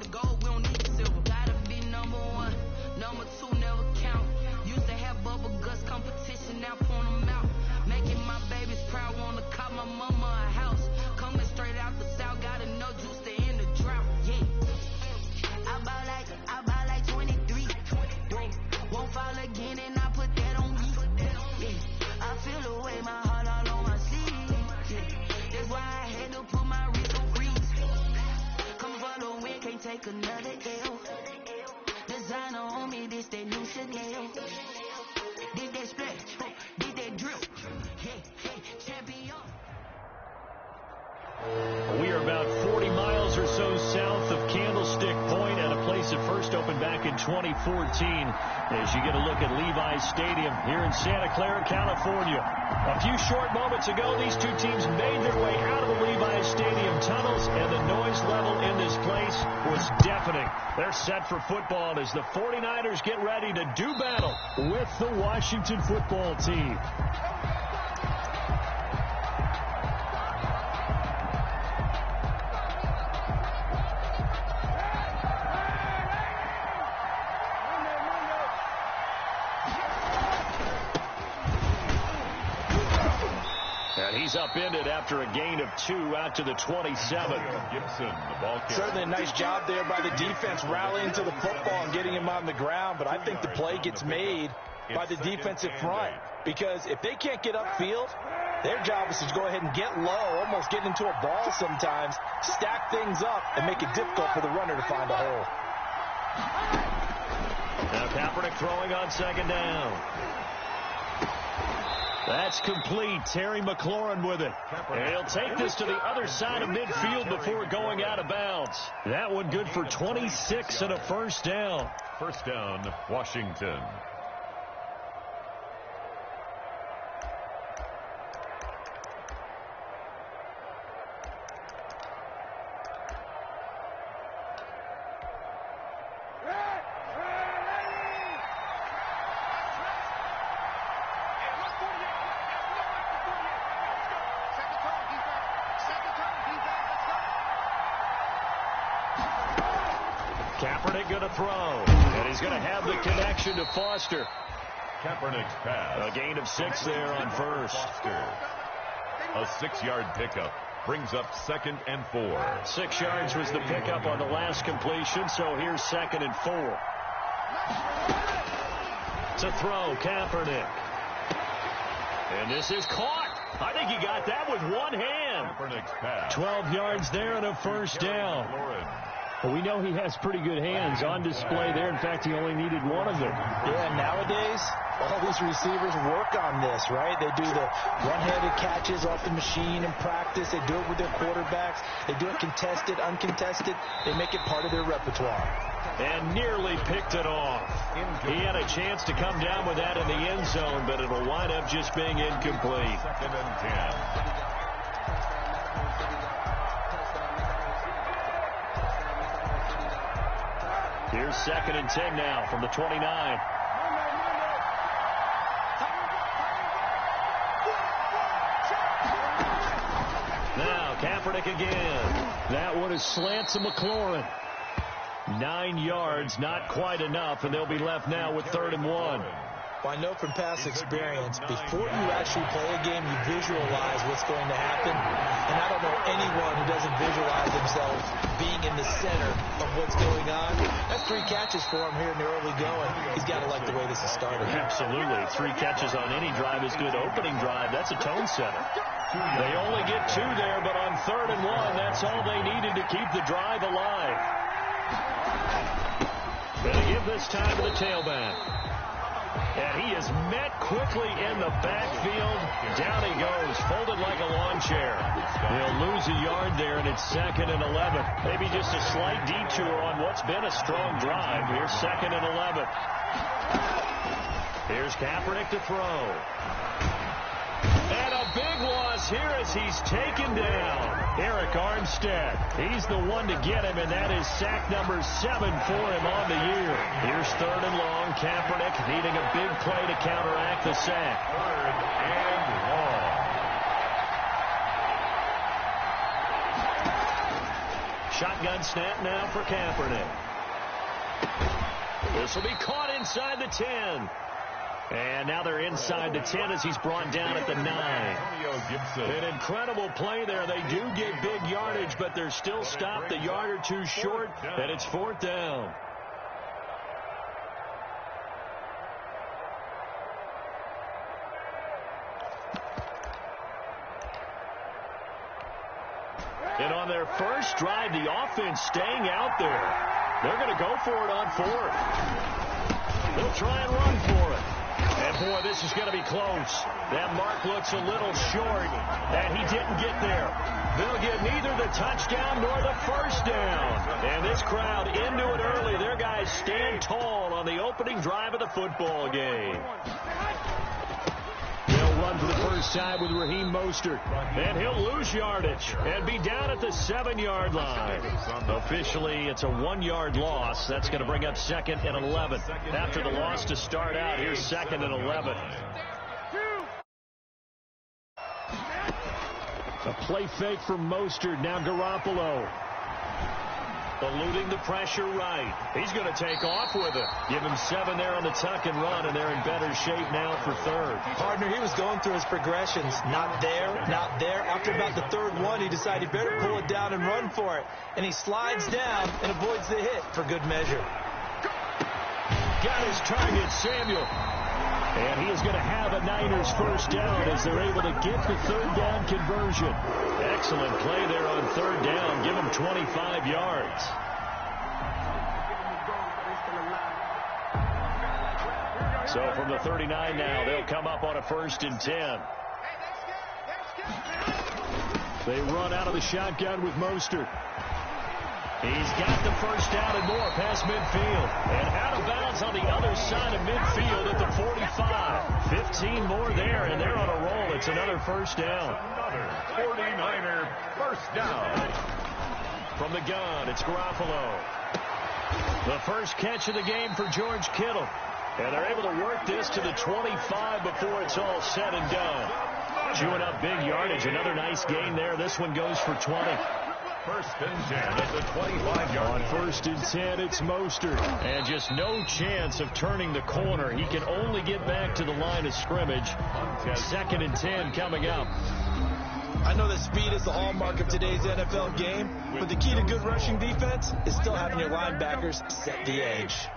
the gold, we don't need the silver. Gotta be number one, number two never count. Used to have bubble guts competition, now point them out. Making my babies proud, wanna call my mama a house. Coming straight out the south, gotta know juice to end the drought. Yeah, I buy like 23. Won't fall again, and I put that on me. Yeah, I feel the way, my heart all on my sleeve. Yeah, that's why I had to put my wrist on freeze. Come for the win, can't take another L. Designer on me, this that new Chanel. This that splash, this that drip. Hey, champion. We are about 40 miles or so south of Candlestick Point at a place that first opened back in 2014 as you get a look at Levi's Stadium here in Santa Clara, California. A few short moments ago, these two teams made their way out of the Levi's Stadium tunnels, and the noise level in this place was deafening. They're set for football as the 49ers get ready to do battle with the Washington football team. He's upended after a gain of 2 out to the 27. Gibson, the ball carrier. Certainly a nice job there by the defense rallying to the football and getting him on the ground, but I think the play gets made by the defensive front, because if they can't get upfield, their job is to go ahead and get low, almost get into a ball sometimes, stack things up, and make it difficult for the runner to find a hole. Now Kaepernick throwing on second down. That's complete. Terry McLaurin with it. And he'll take this to the other side of midfield before going out of bounds. That one good for 26 and a first down. First down, Washington. Kaepernick going to throw, and he's going to have the connection to Foster. Kaepernick's pass. A gain of 6 there on first. Foster. A 6-yard pickup brings up 2nd and 4. 6 yards was the pickup on the last completion, so here's 2nd and 4. To throw, Kaepernick. And this is caught. I think he got that with one hand. Kaepernick's pass. 12 yards there and a first down. Well, we know he has pretty good hands on display there. In fact, he only needed one of them. Yeah, nowadays, all these receivers work on this, right? They do the one-handed catches off the machine in practice. They do it with their quarterbacks. They do it contested, uncontested. They make it part of their repertoire. And nearly picked it off. He had a chance to come down with that in the end zone, but it'll wind up just being incomplete. 2nd and 10. Here's 2nd and 10 now from the 29. Now Kaepernick again. That one is slant to McLaurin. 9 yards, not quite enough, and they'll be left now with 3rd and 1. Well, I know from past experience, before you actually play a game, you visualize what's going to happen. And I don't know anyone who doesn't visualize themselves being in the center of what's going on. That's 3 catches for him here in the early going. He's got to like the way this is started. Absolutely. 3 catches on any drive is good. Opening drive, that's a tone setter. They only get 2 there, but on 3rd and 1, that's all they needed to keep the drive alive. Going to give this time to the tailback. And he is met quickly in the backfield. Down he goes, folded like a lawn chair. He'll lose a yard there, and it's 2nd and 11. Maybe just a slight detour on what's been a strong drive. Here's 2nd and 11. Here's Kaepernick to throw. And a big loss here as he's taken down. Eric Armstead. He's the one to get him, and that is sack number 7 for him on the year. Here's 3rd and long. Kaepernick needing a big play to counteract the sack. 3rd and long. Shotgun snap now for Kaepernick. This will be caught inside the 10. And now they're inside the 10 as he's brought down at the 9. An incredible play there. They do get big yardage, but they're still stopped a yard or two short, and it's 4th down. And on their first drive, the offense staying out there. They're going to go for it on 4th. They'll try and run for it. And, boy, this is going to be close. That mark looks a little short, and he didn't get there. They'll get neither the touchdown nor the first down. And this crowd into it early. Their guys stand tall on the opening drive of the football game. They'll run for the first time with Raheem Mostert. And he'll lose yardage and be down at the 7-yard line. Officially, it's a 1-yard loss. That's going to bring up 2nd and 11. After the loss to start out, here's 2nd and 11. A play fake from Mostert. Now Garoppolo. Eluding the pressure right. He's going to take off with it. Give him 7 there on the tuck and run, and they're in better shape now for 3rd. Partner, he was going through his progressions. Not there, not there. After about the 3rd one, he decided he better pull it down and run for it. And he slides down and avoids the hit for good measure. Got his target, Samuel. And he is going to have a Niners first down as they're able to get the 3rd down conversion. Excellent play there on 3rd down. Give him 25 yards. So from the 39 now, they'll come up on a 1st and 10. They run out of the shotgun with Mostert. He's got the first down and more past midfield. And out of bounds on the other side of midfield at the 45. 15 more there, and they're on a roll. It's another first down. Another 49er first down. From the gun, it's Garoppolo. The first catch of the game for George Kittle. And they're able to work this to the 25 before it's all said and done. Chewing up big yardage. Another nice gain there. This one goes for 20. 1st and 10 at the 25-yard On line. 1st and 10, it's Mostert. And just no chance of turning the corner. He can only get back to the line of scrimmage. 2nd and 10 coming up. I know that speed is the hallmark of today's NFL game, but the key to good rushing defense is still having your linebackers set the edge.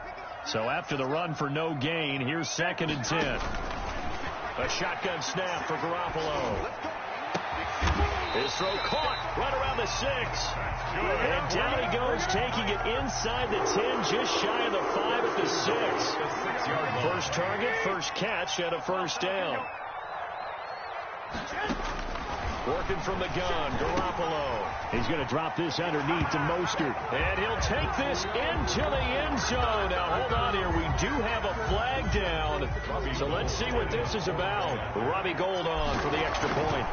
So after the run for no gain, here's 2nd and 10. A shotgun snap for Garoppolo. His throw caught right around the 6. And down he goes, taking it inside the 10, just shy of the 5 at the 6. First target, first catch, and a first down. Working from the gun, Garoppolo. He's going to drop this underneath to Mostert. And he'll take this into the end zone. Now, hold on here. We do have a flag down. So let's see what this is about. Robbie Gould on for the extra point.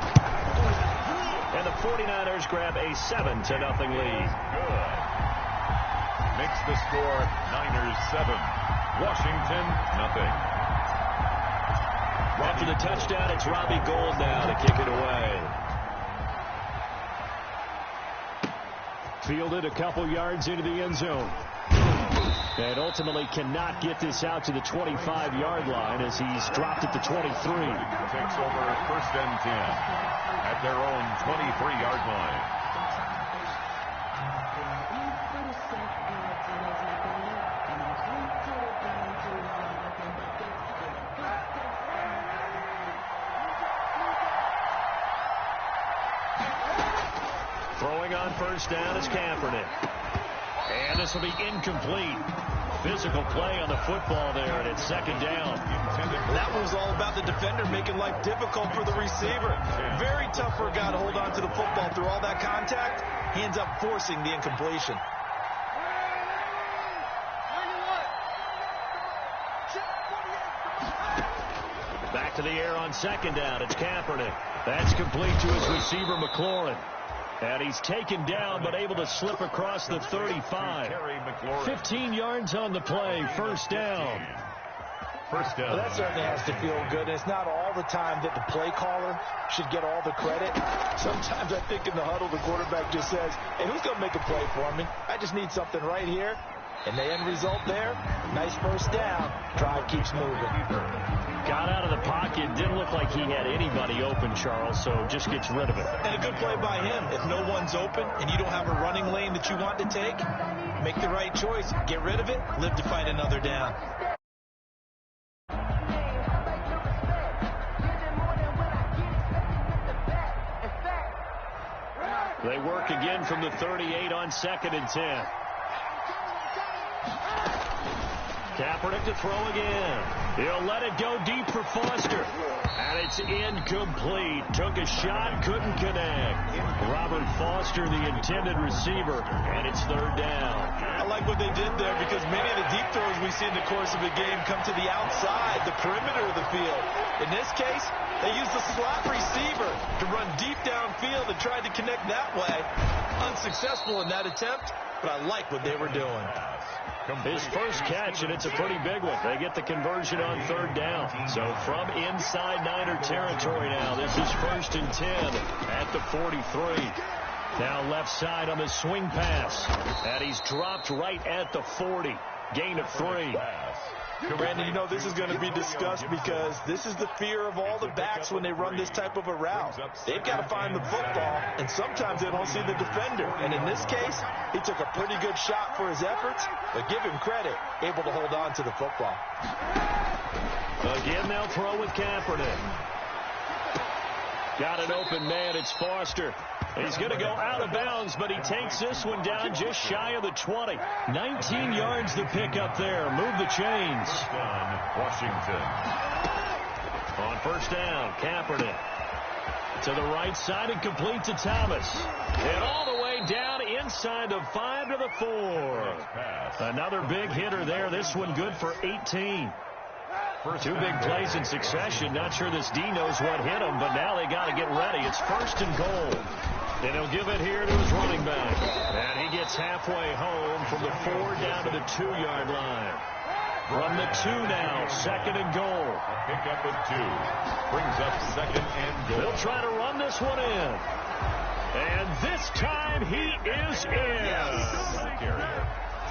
And the 49ers grab a 7-0 lead. Good. Makes the score Niners 7. Washington nothing. After the touchdown, it's Robbie Gould now to kick it away. Fielded a couple yards into the end zone. And ultimately cannot get this out to the 25-yard line as he's dropped at the 23. Takes over 1st and 10 at their own 23-yard line. Throwing on first down is Kaepernick. And this will be incomplete. Physical play on the football there, and it's 2nd down. That was all about the defender making life difficult for the receiver. Very tough for a guy to hold on to the football through all that contact. He ends up forcing the incompletion. Back to the air on 2nd down. It's Kaepernick. That's complete to his receiver, McLaurin. And he's taken down, but able to slip across the 35. 15 yards on the play, first down. First down. Well, that certainly has to feel good. And it's not all the time that the play caller should get all the credit. Sometimes I think in the huddle, the quarterback just says, hey, who's going to make a play for me? I just need something right here. And the end result there, nice first down. Drive keeps moving. Got out of the pocket. Didn't look like he had anybody open, Charles, so just gets rid of it. And a good play by him. If no one's open and you don't have a running lane that you want to take, make the right choice. Get rid of it. Live to fight another down. They work again from the 38 on 2nd and 10. Kaepernick to throw again. He'll let it go deep for Foster. And it's incomplete. Took a shot, couldn't connect. Robert Foster, the intended receiver, and it's 3rd down. I like what they did there because many of the deep throws we see in the course of a game come to the outside, the perimeter of the field. In this case, they used the slot receiver to run deep downfield and tried to connect that way. Unsuccessful in that attempt, but I like what they were doing. His first catch, and it's a pretty big one. They get the conversion on 3rd down. So from inside Niner territory now, this is 1st and 10 at the 43. Now left side on the swing pass. And he's dropped right at the 40. Gain of 3. Brandon, you know this is going to be discussed because this is the fear of all the backs when they run this type of a route. They've got to find the football, and sometimes they don't see the defender. And in this case, he took a pretty good shot for his efforts, but give him credit, able to hold on to the football. Again, they'll throw with Kaepernick. Got an open man. It's Foster. He's going to go out of bounds, but he takes this one down just shy of the 20. 19 yards to pick up there. Move the chains. Washington. On 1st down, Kaepernick. To the right side and complete to Thomas. And all the way down inside the 5 to the 4. Another big hitter there. This one good for 18. 2 big plays in succession. Not sure this D knows what hit him, but now they got to get ready. It's 1st and goal. And he'll give it here to his running back. And he gets halfway home from the 4 down to the 2-yard line. From the 2 now, 2nd and goal. Pick up with 2. Brings up 2nd and goal. They'll try to run this one in. And this time he is in.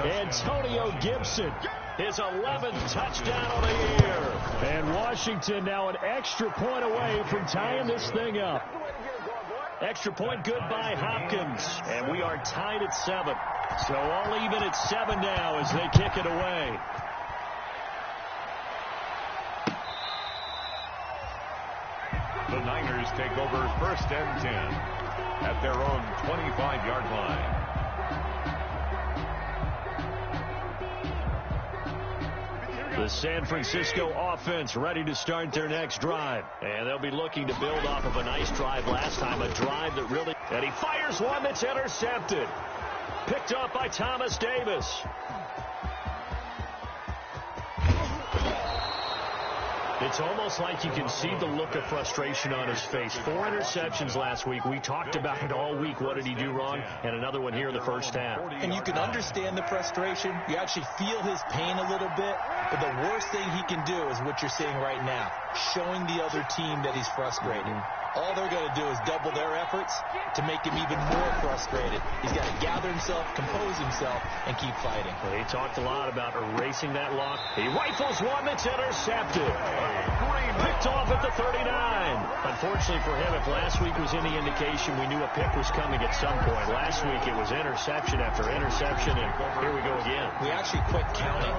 Antonio Gibson, his 11th touchdown of the year. And Washington now an extra point away from tying this thing up. Extra point good by Hopkins. And we are tied at 7. So all even at 7 now as they kick it away. The Niners take over 1st and 10 at their own 25-yard line. The San Francisco offense ready to start their next drive. And they'll be looking to build off of a nice drive last time. A drive that really... And he fires one that's intercepted. Picked up by Thomas Davis. It's almost like you can see the look of frustration on his face. 4 interceptions last week. We talked about it all week. What did he do wrong? And another one here in the 1st half. And you can understand the frustration. You actually feel his pain a little bit. But the worst thing he can do is what you're seeing right now, showing the other team that he's frustrated. All they're going to do is double their efforts to make him even more frustrated. He's got to gather himself, compose himself, and keep fighting. Well, he talked a lot about erasing that lock. He rifles one that's intercepted. Picked off at the 39. Unfortunately for him, if last week was any indication, we knew a pick was coming at some point. Last week it was interception after interception, and here we go again. We actually quit counting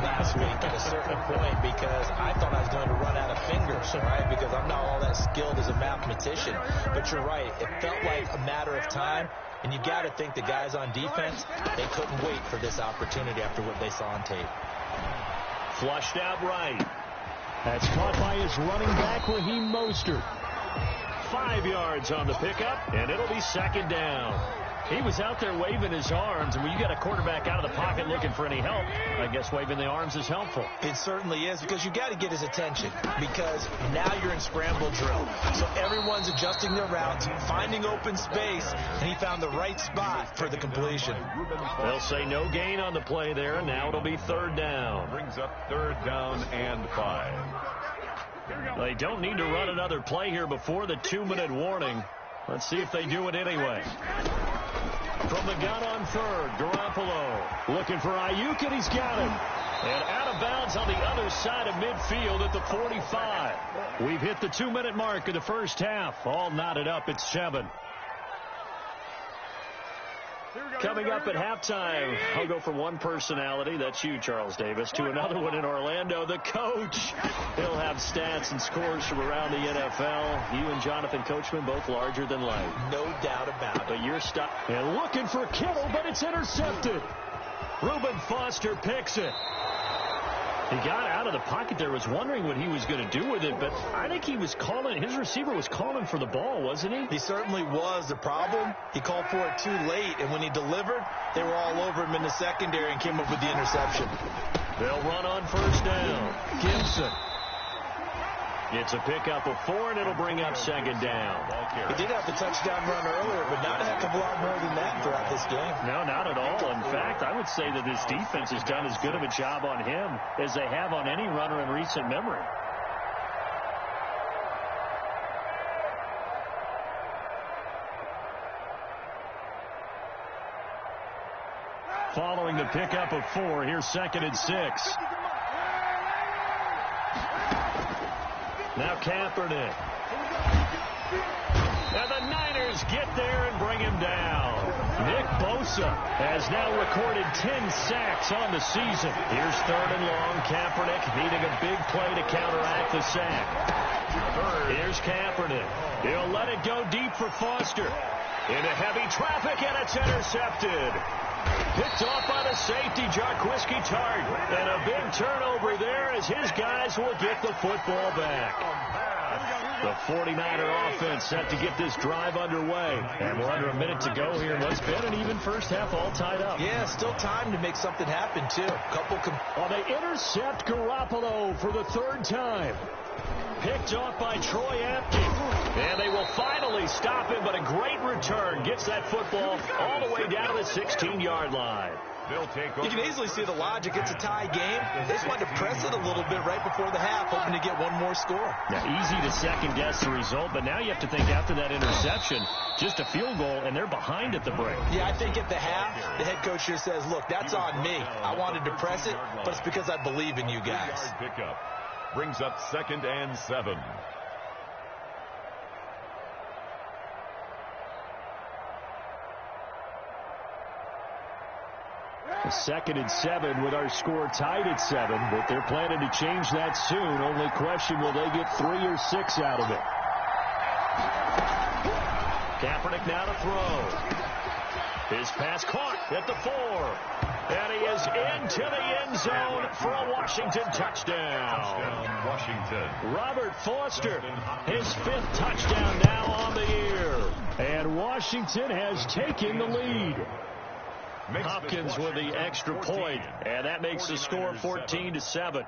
last week at a certain point because I thought I was going to run out of fingers, right? Because I'm not all that skilled as a mathematician. But you're right. It felt like a matter of time. And you got to think the guys on defense, they couldn't wait for this opportunity after what they saw on tape. Flushed out right. That's caught by his running back, Raheem Mostert. 5 yards on the pickup, and it'll be 2nd down. He was out there waving his arms, and when you got a quarterback out of the pocket looking for any help, I guess waving the arms is helpful. It certainly is, because you got to get his attention, because now you're in scramble drill. So everyone's adjusting their routes, finding open space, and he found the right spot for the completion. They'll say no gain on the play there. Now it'll be third down. Brings up third down and 5. They don't need to run another play here before the 2-minute warning. Let's see if they do it anyway. From the gun on third, Garoppolo looking for Ayuk, and he's got him. And out of bounds on the other side of midfield at the 45. We've hit the 2-minute mark of the first half. All knotted up at 7. Coming up at halftime, I'll go from one personality, that's you, Charles Davis, to another one in Orlando, the coach. He'll have stats and scores from around the NFL. You and Jonathan Coachman both larger than life. No doubt about it. But you're stuck. And looking for Kittle, but it's intercepted. Reuben Foster picks it. He got out of the pocket there, was wondering what he was going to do with it, but I think he was calling, his receiver was calling for the ball, wasn't he? He certainly was. The problem, he called for it too late, and when he delivered, they were all over him in the secondary and came up with the interception. They'll run on first down. Gibson. It's a pickup of 4, and it'll bring up second down. He did have the touchdown run earlier, but not a heck of a lot more than that throughout this game. No, not at all. In fact, I would say that this defense has done as good of a job on him as they have on any runner in recent memory. Following the pickup of 4, here's 2nd and 6. Now Kaepernick. And the Niners get there and bring him down. Nick Bosa has now recorded 10 sacks on the season. Here's 3rd and long. Kaepernick needing a big play to counteract the sack. Here's Kaepernick. He'll let it go deep for Foster. Into heavy traffic, and it's intercepted. Picked off by the safety, Jarquiski Tart. And a big turnover there as his guys will get the football back. The 49er offense set to get this drive underway. And we're under a minute to go here in what's been an even first half, all tied up. Yeah, still time to make something happen, too. They intercept Garoppolo for the 3rd time. Picked off by Troy Apke. And they will finally stop him, but a great return gets that football all the way down to the 16-yard line. You can easily see the logic. It's a tie game. They just wanted to press it a little bit right before the half, hoping to get one more score. Now, easy to second-guess the result, but now you have to think after that interception, just a field goal, and they're behind at the break. Yeah, I think at the half, the head coach here says, look, that's on me. I wanted to press it, but it's because I believe in you guys. Brings up 2nd and 7. A 2nd and 7 with our score tied at 7, but they're planning to change that soon. Only question, will they get 3 or 6 out of it? Kaepernick now to throw. His pass caught at the 4. And he is into the end zone for a Washington touchdown. Washington. Robert Foster, his 5th touchdown now on the year. And Washington has taken the lead. Hopkins with the extra point, and that makes the score 14-7.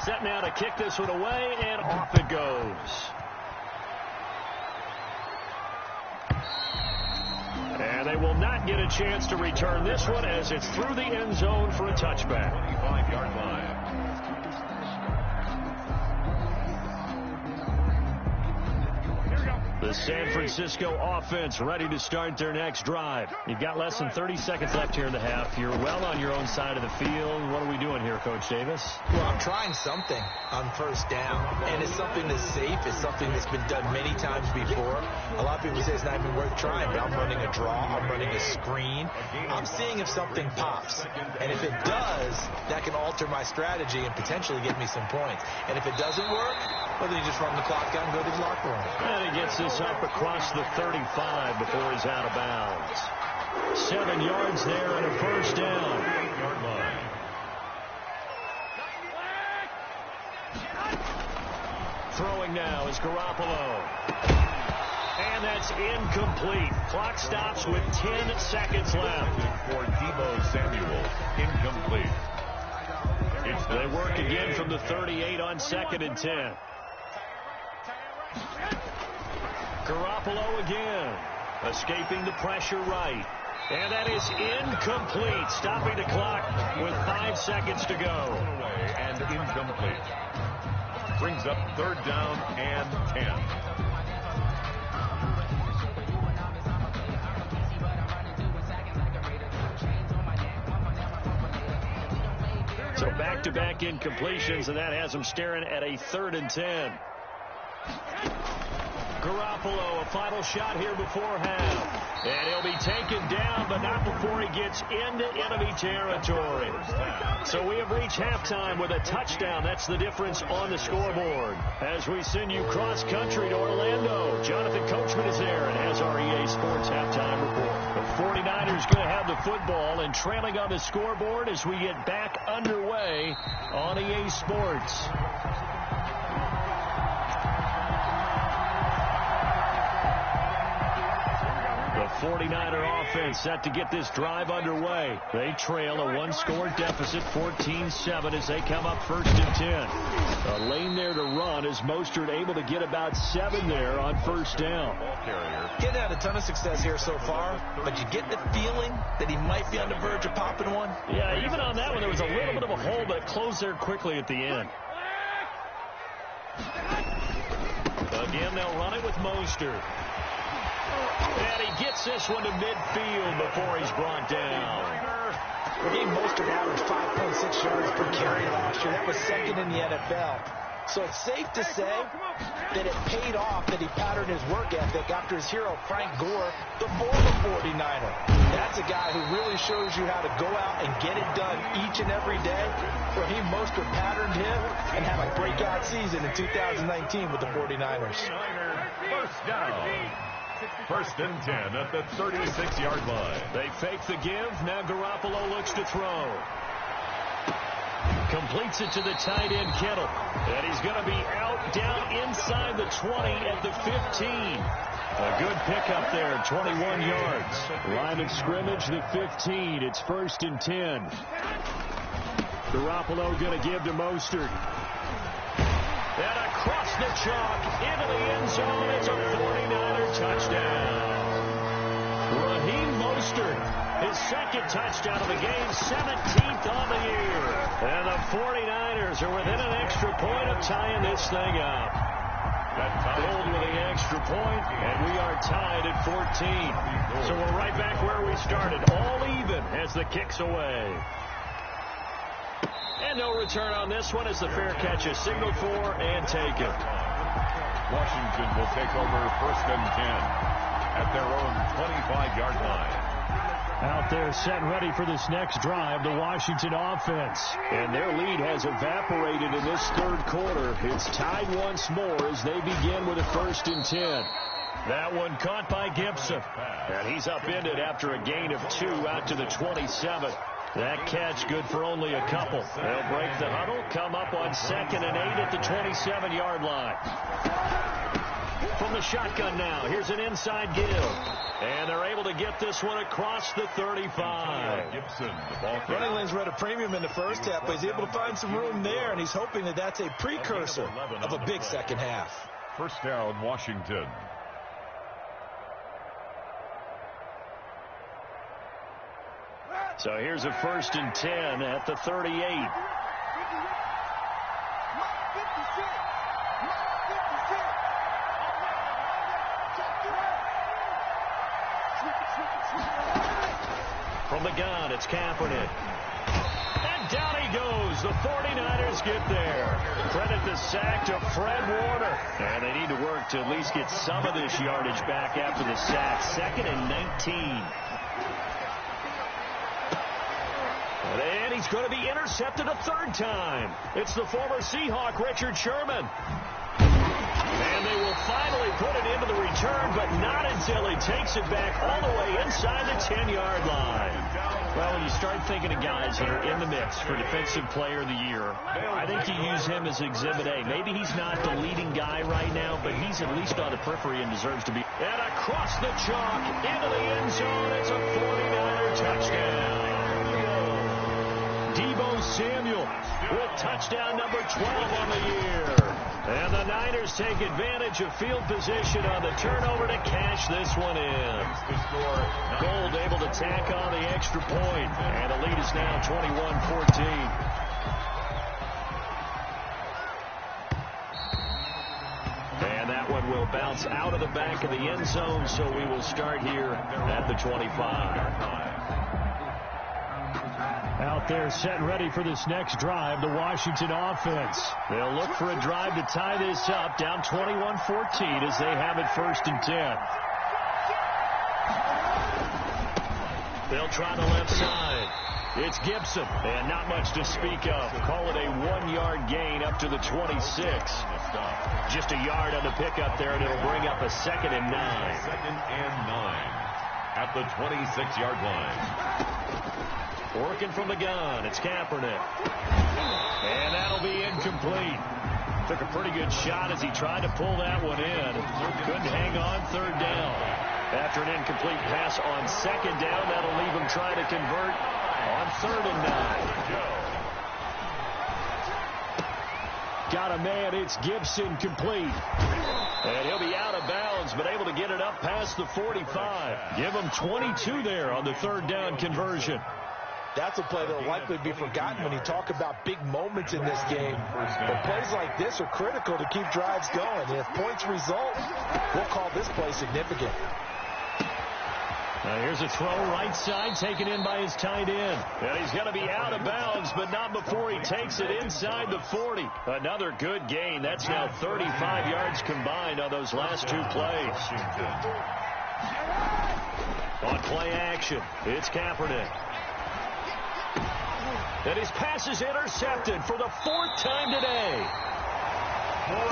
Set now to kick this one away, and off it goes. And they will not get a chance to return this one as it's through the end zone for a touchback. 25-yard line. The San Francisco offense ready to start their next drive. You've got less than 30 seconds left here in the half. You're well on your own side of the field. What are we doing here, Coach Davis? Well, I'm trying something on first down, and it's something that's safe. It's something that's been done many times before. A lot of people say it's not even worth trying, but I'm running a draw. I'm running a screen. I'm seeing if something pops, and if it does, that can alter my strategy and potentially get me some points. And if it doesn't work, well, then you just run the clock out and go to the locker room. And he gets this up across the 35 before he's out of bounds. 7 yards there and a first down. 8-yard line. Throwing now is Garoppolo. And that's incomplete. Clock stops with 10 seconds left. For Deebo Samuel, incomplete. They work again from the 38 on 2nd and 10. Garoppolo again. Escaping the pressure right. And that is incomplete. Stopping the clock with 5 seconds to go. And incomplete. Brings up 3rd down and 10. So back-to-back incompletions, and that has them staring at a 3rd and 10. Garoppolo, a final shot here before half. And he'll be taken down, but not before he gets into enemy territory. So we have reached halftime with a touchdown. That's the difference on the scoreboard. As we send you cross-country to Orlando, Jonathan Coachman is there and has our EA Sports halftime report. The 49ers going to have the football and trailing on the scoreboard as we get back underway on EA Sports. The 49er offense set to get this drive underway. They trail a 1-score deficit, 14-7, as they come up 1st and 10. A lane there to run as Mostert able to get about 7 there on 1st down. Getting had a ton of success here so far, but you get the feeling that he might be on the verge of popping one. Yeah, even on that one, there was a little bit of a hole, but it closed there quickly at the end. Again, they'll run it with Mostert. And he gets this one to midfield before he's brought down. Raheem Mostert averaged 5.6 yards per carry last year. That was 2nd in the NFL. So it's safe to say that it paid off that he patterned his work ethic after his hero, Frank Gore, the former 49er. That's a guy who really shows you how to go out and get it done each and every day. Raheem Mostert patterned him and had a breakout season in 2019 with the 49ers. 1st down. 1st and 10 at the 36-yard line. They fake the give. Now Garoppolo looks to throw. Completes it to the tight end, Kittle. And he's going to be out down inside the 20 at the 15. A good pickup there, 21 yards. Line of scrimmage, the 15. It's 1st and 10. Garoppolo going to give to Mostert. And across the chalk, into the end zone, it's a 49er touchdown. Raheem Mostert, his 2nd touchdown of the game, 17th on the year. And the 49ers are within an extra point of tying this thing up. Filled with the extra point, and we are tied at 14. So we're right back where we started, all even as the kick's away. And no return on this one as the fair catch is signaled for and taken. Washington will take over 1st and 10 at their own 25-yard line. Out there set ready for this next drive, the Washington offense. And their lead has evaporated in this 3rd quarter. It's tied once more as they begin with a 1st and 10. That one caught by Gibson. And he's upended after a gain of 2 out to the 27. That catch good for only a couple. They'll break the huddle, come up on 2nd and 8 at the 27-yard line. From the shotgun now, here's an inside give. And they're able to get this one across the 35. Gibson, the ball Running lanes were at a premium in the 1st half, but he's able to find some room there, and he's hoping that that's a precursor of a big 2nd half. 1st down, Washington. So here's a 1st and 10 at the 38. From the gun, it's Kaepernick. And down he goes. The 49ers get there. Credit the sack to Fred Warner. And they need to work to at least get some of this yardage back after the sack. 2nd and 19. And he's going to be intercepted a 3rd time. It's the former Seahawk, Richard Sherman. And they will finally put it into the return, but not until he takes it back all the way inside the 10-yard line. Well, when you start thinking of guys that are in the mix for Defensive Player of the Year, I think you use him as Exhibit A. Maybe he's not the leading guy right now, but he's at least on the periphery and deserves to be. And across the chalk, into the end zone, it's a 49er touchdown. Deebo Samuel with touchdown number 12 on the year. And the Niners take advantage of field position on the turnover to cash this one in. Gold able to tack on the extra point, and the lead is now 21-14. And that one will bounce out of the back of the end zone, so we will start here at the 25. Out there set and ready for this next drive, the Washington offense. They'll look for a drive to tie this up, down 21-14 as they have it 1st and 10. They'll try the left side. It's Gibson, and not much to speak of. Call it a 1-yard gain up to the 26. Just a yard on the pickup there, and it'll bring up a 2nd and 9. 2nd and 9 at the 26-yard line. Working from the gun, it's Kaepernick. And that'll be incomplete. Took a pretty good shot as he tried to pull that one in. Couldn't hang on 3rd down. After an incomplete pass on 2nd down, that'll leave him trying to convert on 3rd and 9. Got a man, it's Gibson, complete. And he'll be out of bounds, but able to get it up past the 45. Give him 22 there on the 3rd down conversion. That's a play that will likely be forgotten when you talk about big moments in this game. But plays like this are critical to keep drives going. And if points result, we'll call this play significant. Now here's a throw right side taken in by his tight end. And he's going to be out of bounds, but not before he takes it inside the 40. Another good gain. That's now 35 yards combined on those last 2 plays. On play action, it's Kaepernick. And his pass is intercepted for the 4th time today.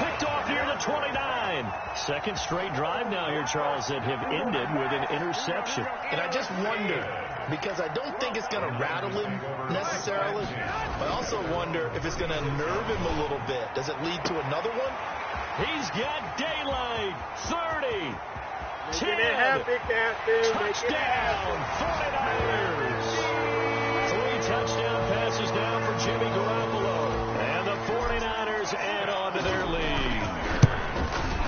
Picked off near the 29. 2nd straight drive now here, Charles, that have ended with an interception. And I just wonder, because I don't think it's going to rattle him necessarily, but I also wonder if it's going to nerve him a little bit. Does it lead to another one? He's got daylight. 30. 10. Touchdown. 49ers. 3 touchdown passes now for Jimmy Garoppolo. And the 49ers add on to their lead.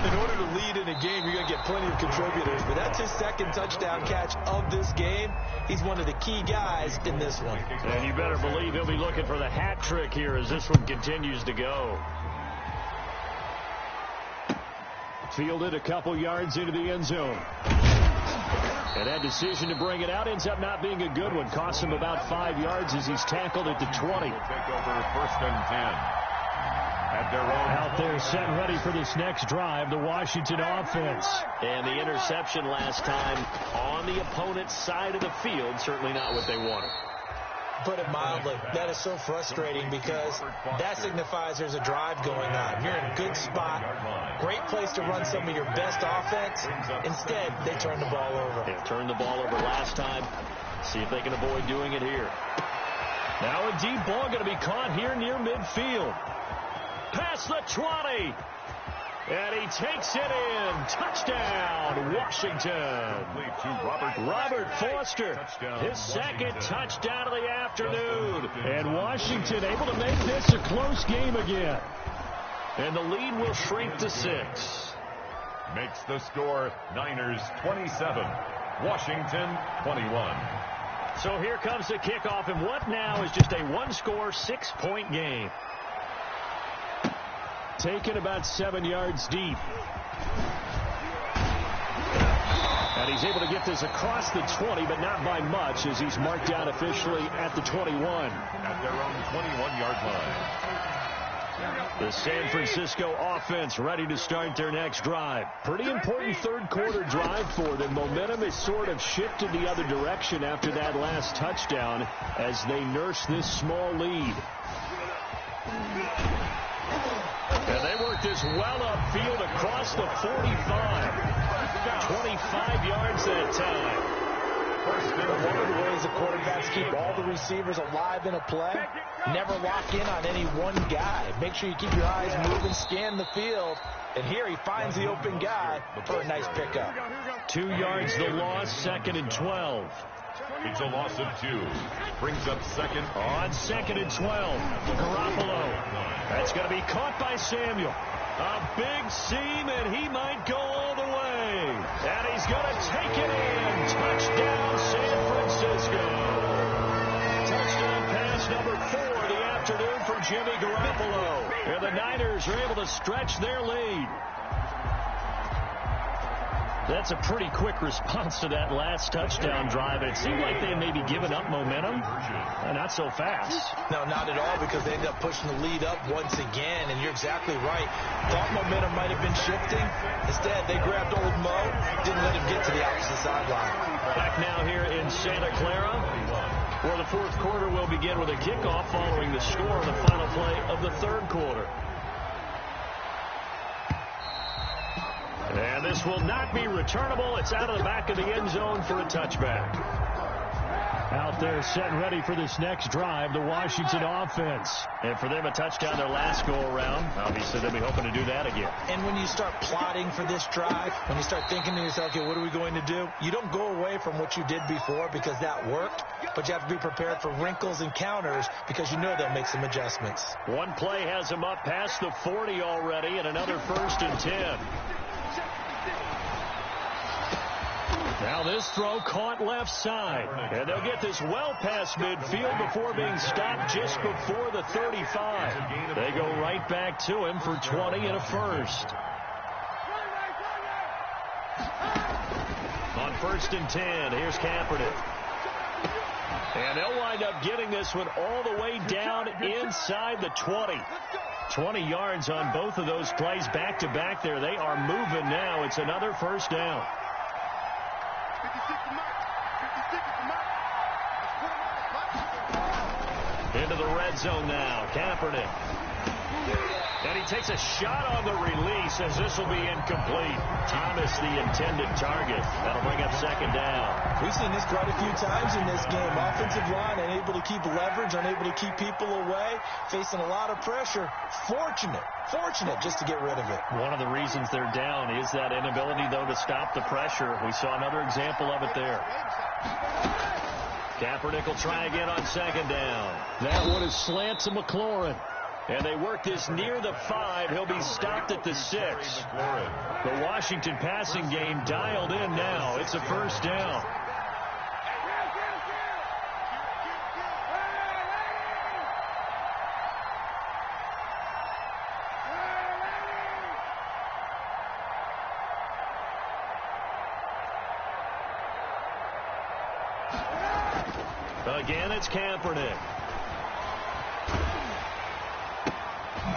In order to lead in a game, you're going to get plenty of contributors. But that's his 2nd touchdown catch of this game. He's one of the key guys in this one. And you better believe he'll be looking for the hat trick here as this one continues to go. Fielded a couple yards into the end zone. And that decision to bring it out ends up not being a good one. Costs him about 5 yards as he's tackled at the 20. Take over 1st and 10. At their own. Out there set and ready for this next drive, the Washington offense. And the interception last time on the opponent's side of the field, certainly not what they wanted. Put it mildly, that is so frustrating because that signifies there's a drive going on. You're in a good spot, great place to run some of your best offense. Instead, they turn the ball over. They turned the ball over last time. See if they can avoid doing it here. Now a deep ball going to be caught here near midfield. Past the 20. And he takes it in. Touchdown, Washington. Robert Foster, his 2nd touchdown of the afternoon. And Washington able to make this a close game again. And the lead will shrink to 6. Makes the score Niners 27, Washington 21. So here comes the kickoff, and what now is just a 1-score, 6-point game. Taken about 7 yards deep. And he's able to get this across the 20, but not by much as he's marked down officially at the 21. At their own 21-yard line. The San Francisco offense ready to start their next drive. Pretty important 3rd quarter drive for them. Momentum has sort of shifted the other direction after that last touchdown as they nurse this small lead. And they work this well upfield across the 45. 25 yards that time. First and One of the ways the quarterbacks keep all the receivers alive in a play, never lock in on any one guy. Make sure you keep your eyes moving, scan the field. And here he finds the open guy for a nice pickup. 2 yards the loss, 2nd and 12. It's a loss of 2. Brings up second. On 2nd and 12. Garoppolo. That's going to be caught by Samuel. A big seam, and he might go all the way. And he's going to take it in. Touchdown, San Francisco. Touchdown pass number 4 of the afternoon from Jimmy Garoppolo. And the Niners are able to stretch their lead. That's a pretty quick response to that last touchdown drive. It seemed like they may be giving up momentum. Not so fast. No, not at all, because they ended up pushing the lead up once again. And you're exactly right. Thought momentum might have been shifting. Instead, they grabbed old Mo, didn't let him get to the opposite sideline. Back now here in Santa Clara, where the fourth quarter will begin with a kickoff following the score of the final play of the third quarter. And this will not be returnable. It's out of the back of the end zone for a touchback. Out there set and ready for this next drive, the Washington offense. And for them, a touchdown their last go-around. Obviously, they'll be hoping to do that again. And when you start plotting for this drive, when you start thinking to yourself, okay, what are we going to do? You don't go away from what you did before because that worked, but you have to be prepared for wrinkles and counters because you know they'll make some adjustments. One play has them up past the 40 already, and another 1st and 10. Now this throw caught left side. And they'll get this well past midfield before being stopped just before the 35. They go right back to him for 20 and a first. On 1st and 10, here's Kaepernick. And they'll wind up getting this one all the way down inside the 20. 20 yards on both of those plays back to back there. They are moving now. It's another first down. Into the red zone now. Kaepernick. And he takes a shot on the release as this will be incomplete. Thomas, the intended target. That'll bring up 2nd down. We've seen this quite a few times in this game. Offensive line unable to keep leverage, unable to keep people away, facing a lot of pressure. Fortunate just to get rid of it. One of the reasons they're down is that inability, though, to stop the pressure. We saw another example of it there. Kaepernick will try again on 2nd down. That one is slant to McLaurin. And they work this near the 5. He'll be stopped at the 6. The Washington passing game dialed in now. It's a first down. Again, it's Kaepernick.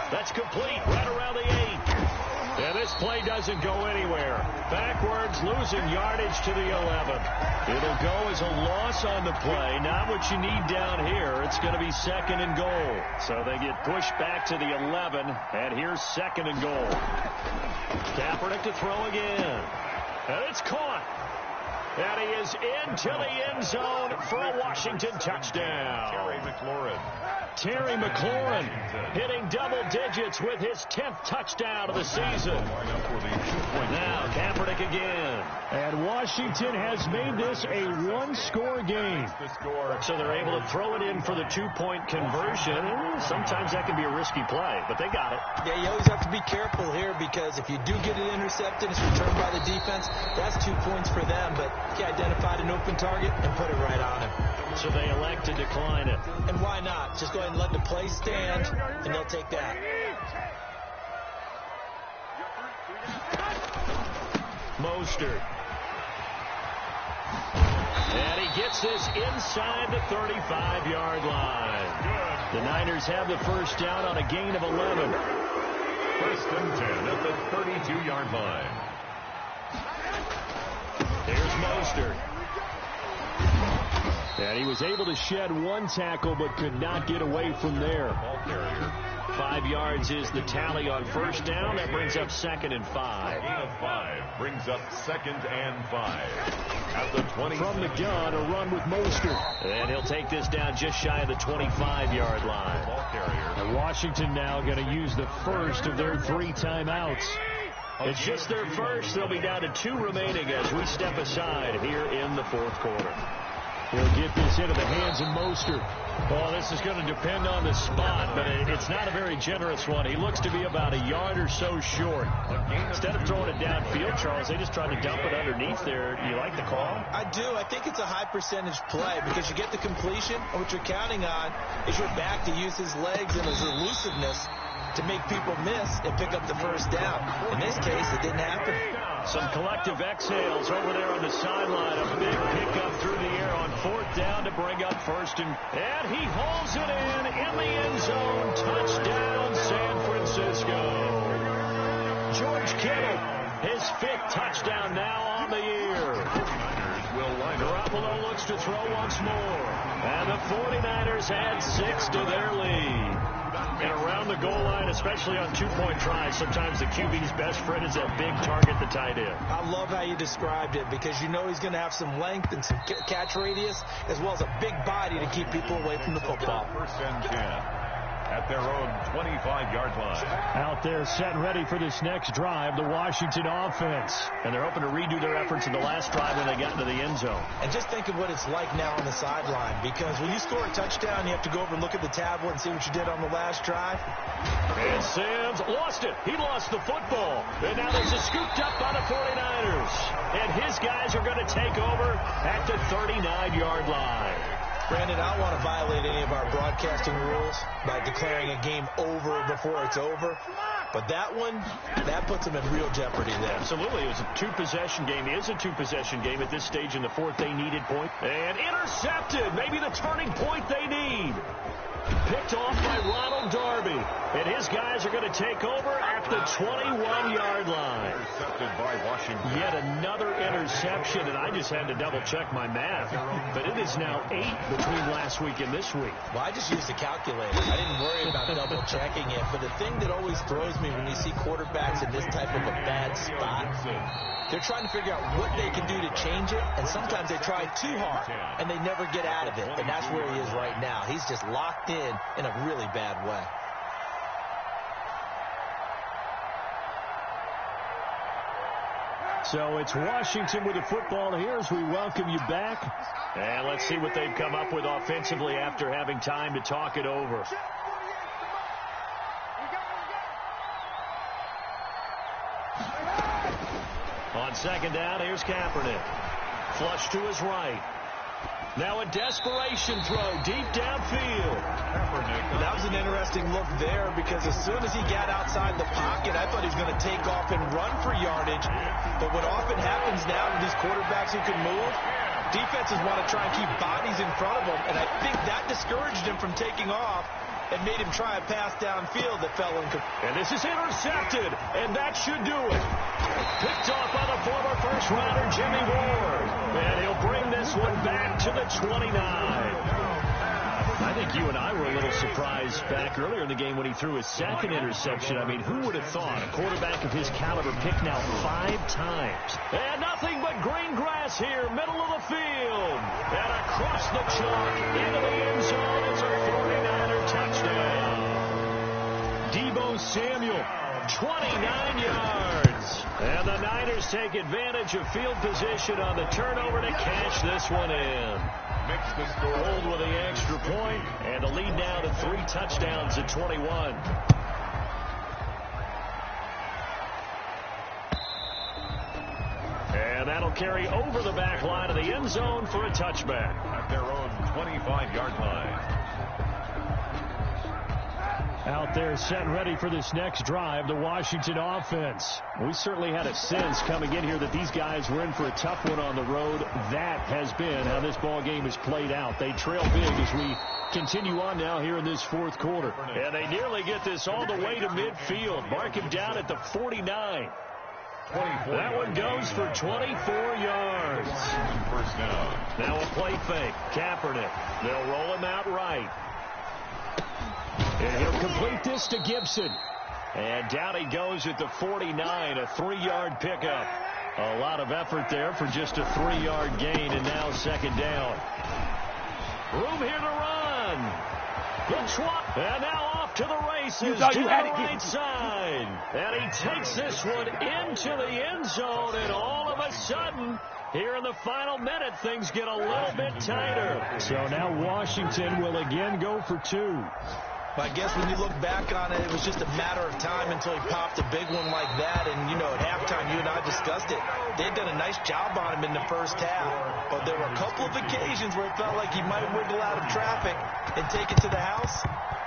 That's complete right around the 8. And this play doesn't go anywhere. Backwards, losing yardage to the 11. It'll go as a loss on the play. Not what you need down here. It's going to be 2nd and goal. So they get pushed back to the 11. And here's 2nd and goal. Kaepernick to throw again. And it's caught. And he is into the end zone for a Washington touchdown. Terry McLaurin hitting double digits with his 10th touchdown of the season. Now Kaepernick again. And Washington has made this a one-score game. So they're able to throw it in for the 2-point conversion. Sometimes that can be a risky play, but they got it. Yeah, you always have to be careful here because if you do get it intercepted, it's returned by the defense. That's 2 points for them, but he identified an open target and put it right on him. So they elect to decline it. And why not? Just go ahead and let the play stand, and they'll take that. Mostert. And he gets this inside the 35-yard line. The Niners have the first down on a gain of 11. 1st and 10 at the 32-yard line. Here's Mostert. And he was able to shed one tackle but could not get away from there. Ball carrier, 5 yards is the tally on first down. That brings up 2nd and 5. Gain of 5 brings up 2nd and 5. At the 20. From the gun, a run with Mostert. And he'll take this down just shy of the 25-yard line. Ball carrier. And Washington now going to use the first of their 3 timeouts. It's just their first. They'll be down to 2 remaining as we step aside here in the 4th quarter. He'll get this into the hands of Mostert. Well, this is going to depend on the spot, but it's not a very generous one. He looks to be about a yard or so short. Instead of throwing it downfield, Charles, they just tried to dump it underneath there. Do you like the call? I do. I think it's a high-percentage play because you get the completion, and what you're counting on is your back to use his legs and his elusiveness to make people miss and pick up the first down. In this case, it didn't happen. Some collective exhales over there on the sideline. A big pickup through the air on 4th down to bring up first. And he holds it in the end zone. Touchdown, San Francisco. George Kittle, his 5th touchdown now on the year. Garoppolo looks to throw once more. And the 49ers add 6 to their lead. And around the goal line, especially on 2-point tries, sometimes the QB's best friend is that big target, the tight end. I love how you described it because you know he's going to have some length and some catch radius as well as a big body to keep people away from the football. 1st and 10. At their own 25-yard line. Out there set and ready for this next drive, the Washington offense. And they're hoping to redo their efforts in the last drive when they got into the end zone. And just think of what it's like now on the sideline, because when you score a touchdown, you have to go over and look at the tablet and see what you did on the last drive. And Sims lost it. He lost the football. And now this is scooped up by the 49ers. And his guys are going to take over at the 39-yard line. Brandon, I don't want to violate any of our broadcasting rules by declaring a game over before it's over. But that one, that puts them in real jeopardy there. Absolutely. It was a 2-possession game. It is a 2-possession game at this stage in the 4th. They needed point. And intercepted. Maybe the turning point they need. Picked off by Ronald Darby. And his guys are going to take over at the 21-yard line. Intercepted by Washington. Yet another interception, and I just had to double-check my math. But it is now 8 between last week and this week. Well, I just used a calculator. I didn't worry about double-checking it. But the thing that always throws me when you see quarterbacks in this type of a bad spot, they're trying to figure out what they can do to change it, and sometimes they try too hard, and they never get out of it. And that's where he is right now. He's just locked in a really bad way. So it's Washington with the football here as we welcome you back. And let's see what they've come up with offensively after having time to talk it over. On 2nd down, here's Kaepernick. Flush to his right. Now a desperation throw deep downfield. That was an interesting look there because as soon as he got outside the pocket, I thought he was going to take off and run for yardage. But what often happens now with these quarterbacks who can move, defenses want to try and keep bodies in front of them. And I think that discouraged him from taking off and made him try a pass downfield that fell in. And this is intercepted, and that should do it. Picked off by the former first-rounder Jimmy Ward. And he'll bring this one back to the 29. I think you and I were a little surprised back earlier in the game when he threw his 2nd interception. I mean, who would have thought a quarterback of his caliber picked now 5 times? And nothing but green grass here, middle of the field. And across the chalk into the end zone is a 49er touchdown. Deebo Samuel, 29 yards. And the Niners take advantage of field position on the turnover to cash this one in. Makes the score. Hold with the extra point, and the lead now to 3 touchdowns at 21. And that'll carry over the back line of the end zone for a touchback. At their own 25-yard line. Out there set and ready for this next drive, the Washington offense. We certainly had a sense coming in here that these guys were in for a tough one on the road. That has been how this ball game has played out. They trail big as we continue on now here in this 4th quarter. And they nearly get this all the way to midfield. Mark him down at the 49. That one goes for 24 yards. First down. Now a play fake. Kaepernick. They'll roll him out right. And he'll complete this to Gibson. And down he goes at the 49, a 3-yard pickup. A lot of effort there for just a 3-yard gain, and now second down. Room here to run. And now off to the races to the right side. And he takes this one into the end zone, and all of a sudden, here in the final minute, things get a little bit tighter. So now Washington will again go for 2. I guess when you look back on it, it was just a matter of time until he popped a big one like that. And, you know, at halftime, you and I discussed it. They had done a nice job on him in the first half. But there were a couple of occasions where it felt like he might wiggle out of traffic and take it to the house.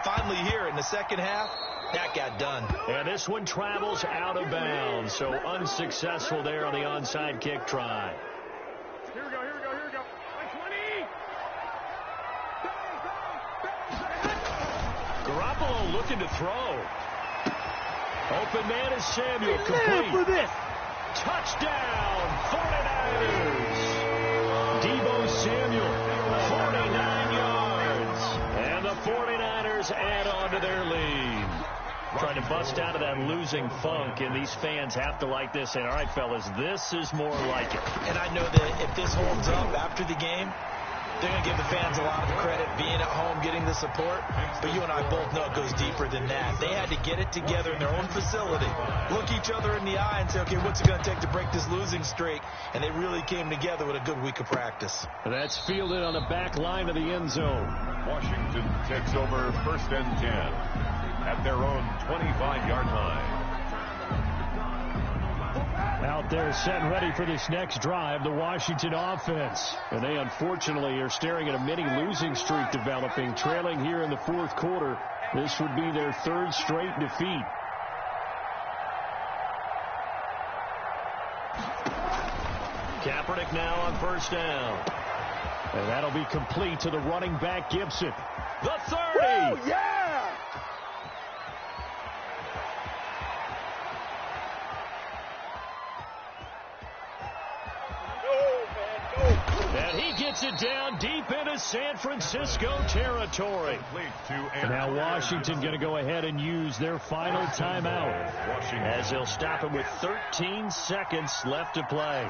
Finally here in the second half, that got done. And this one travels out of bounds. So unsuccessful there on the onside kick try. Here we go. Garoppolo looking to throw. Open man is Samuel. Complete. For this. Touchdown, 49ers. Deebo Samuel, 49 yards. And the 49ers add on to their lead. Trying to bust out of that losing funk, and these fans have to like this. And all right, fellas, this is more like it. And I know that if this holds up after the game, they're going to give the fans a lot of credit being at home, getting the support. But you and I both know it goes deeper than that. They had to get it together in their own facility, look each other in the eye and say, okay, what's it going to take to break this losing streak? And they really came together with a good week of practice. And that's fielded on the back line of the end zone. Washington takes over 1st and 10 at their own 25-yard line. Out there set and ready for this next drive, the Washington offense. And they unfortunately are staring at a mini losing streak developing, trailing here in the 4th quarter. This would be their 3rd straight defeat. Kaepernick now on 1st down. And that'll be complete to the running back Gibson. The 30. Woo, yeah! And he gets it down deep into San Francisco territory. And now Washington going to go ahead and use their final timeout as they'll stop it with 13 seconds left to play.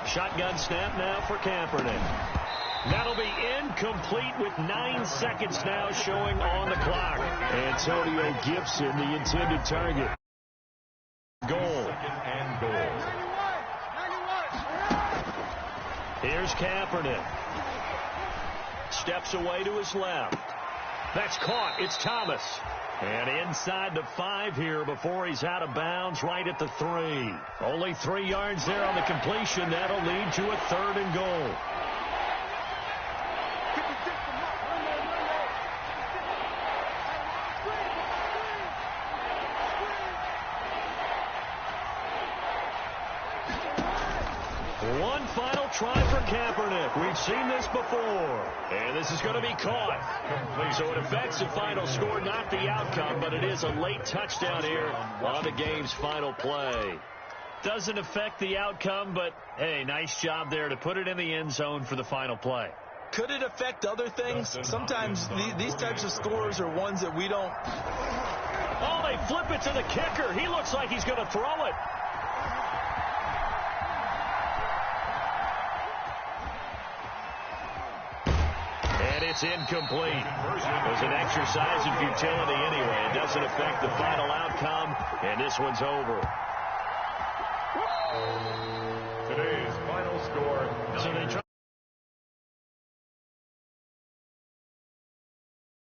Shotgun snap now for Kaepernick. That'll be incomplete with 9 seconds now showing on the clock. Antonio Gibson, the intended target. Goal. And goal. Here's Kaepernick. Steps away to his left. That's caught. It's Thomas. And inside the 5 here before he's out of bounds right at the 3. Only 3 yards there on the completion. That'll lead to a 3rd and goal. One final try for Kaepernick. We've seen this before. And this is going to be caught. So it affects the final score, not the outcome, but it is a late touchdown here on the game's final play. Doesn't affect the outcome, but, hey, nice job there to put it in the end zone for the final play. Could it affect other things? Sometimes these types of scores are ones that we don't. Oh, they flip it to the kicker. He looks like he's going to throw it. And it's incomplete. It was an exercise in futility anyway. It doesn't affect the final outcome, and this one's over.